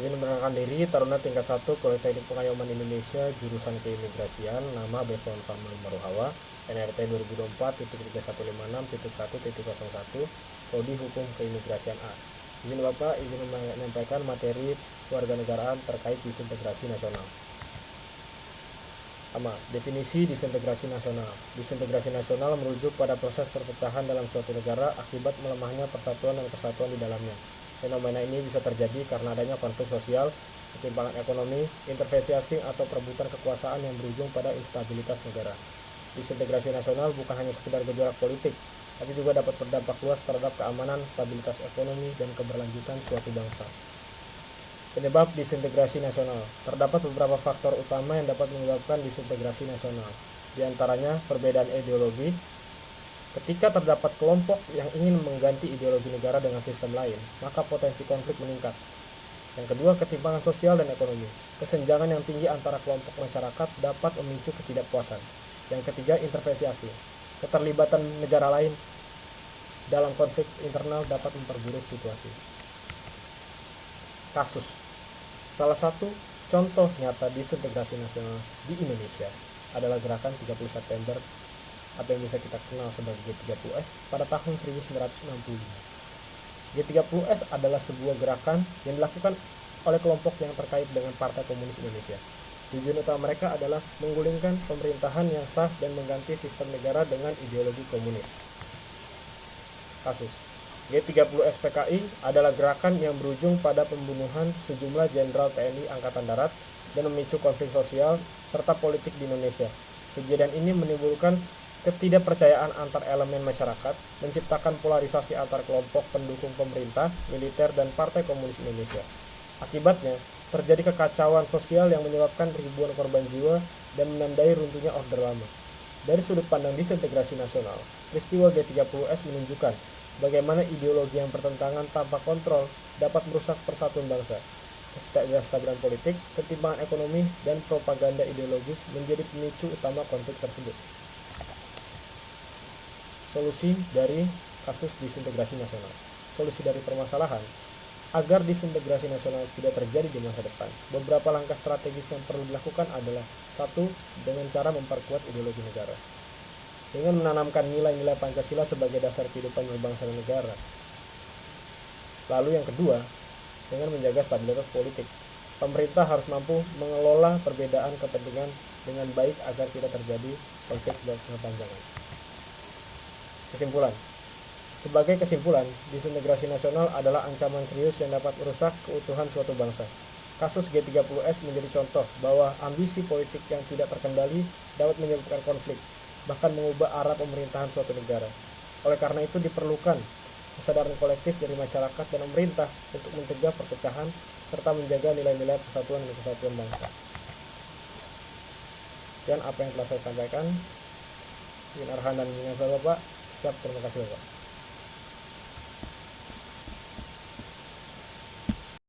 Izin memperkenalkan diri, Taruna tingkat 1 Politeknik Pengayoman Indonesia, jurusan Keimigrasian, nama Befon Samuel Maruhawa, NRT 2024.3156.1.01, Prodi Hukum Keimigrasian A. Izin Bapak, izin menyampaikan materi kewarganegaraan terkait disintegrasi nasional. Definisi disintegrasi nasional. Disintegrasi nasional merujuk pada proses perpecahan dalam suatu negara akibat melemahnya persatuan dan kesatuan di dalamnya. Fenomena ini bisa terjadi karena adanya konflik sosial, ketimpangan ekonomi, intervensi asing, atau perebutan kekuasaan yang berujung pada instabilitas negara. Disintegrasi nasional bukan hanya sekedar gejolak politik, tapi juga dapat berdampak luas terhadap keamanan, stabilitas ekonomi, dan keberlanjutan suatu bangsa. Penyebab disintegrasi nasional. Terdapat beberapa faktor utama yang dapat menyebabkan disintegrasi nasional. Di antaranya perbedaan ideologi. Ketika terdapat kelompok yang ingin mengganti ideologi negara dengan sistem lain, maka potensi konflik meningkat. Yang kedua, ketimpangan sosial dan ekonomi. Kesenjangan yang tinggi antara kelompok masyarakat dapat memicu ketidakpuasan. Yang ketiga, intervensi asing. Keterlibatan negara lain dalam konflik internal dapat memperburuk situasi. Kasus. Salah satu contoh nyata disintegrasi nasional di Indonesia adalah gerakan 30 September atau yang bisa kita kenal sebagai G30S pada tahun 1965. G30S adalah sebuah gerakan yang dilakukan oleh kelompok yang terkait dengan Partai Komunis Indonesia. Tujuan utama mereka adalah menggulingkan pemerintahan yang sah dan mengganti sistem negara dengan ideologi komunis. Kasus. G30S PKI adalah gerakan yang berujung pada pembunuhan sejumlah jenderal TNI Angkatan Darat dan memicu konflik sosial serta politik di Indonesia. Kejadian ini menimbulkan ketidakpercayaan antar elemen masyarakat, menciptakan polarisasi antar kelompok pendukung pemerintah, militer, dan Partai Komunis Indonesia. Akibatnya, terjadi kekacauan sosial yang menyebabkan ribuan korban jiwa dan menandai runtuhnya Orde Lama. Dari sudut pandang disintegrasi nasional, peristiwa G30S menunjukkan bagaimana ideologi yang bertentangan tanpa kontrol dapat merusak persatuan bangsa. Ketidakstabilan politik, ketimpangan ekonomi, dan propaganda ideologis menjadi pemicu utama konflik tersebut. Solusi dari kasus disintegrasi nasional. Solusi dari permasalahan agar disintegrasi nasional tidak terjadi di masa depan. Beberapa langkah strategis yang perlu dilakukan adalah: 1. Dengan cara memperkuat ideologi negara, dengan menanamkan nilai-nilai Pancasila sebagai dasar kehidupan berbangsa dan negara. Lalu yang kedua, dengan menjaga stabilitas politik. Pemerintah harus mampu mengelola perbedaan kepentingan dengan baik agar tidak terjadi konflik berkepanjangan. Kesimpulan. Sebagai kesimpulan, disintegrasi nasional adalah ancaman serius yang dapat merusak keutuhan suatu bangsa. Kasus G30S menjadi contoh bahwa ambisi politik yang tidak terkendali dapat menyebabkan konflik, bahkan mengubah arah pemerintahan suatu negara. Oleh karena itu diperlukan kesadaran kolektif dari masyarakat dan pemerintah untuk mencegah perpecahan serta menjaga nilai-nilai persatuan dan kesatuan bangsa. Dan apa yang telah saya sampaikan, Arhan dan Bapak, siap, terima kasih Bapak.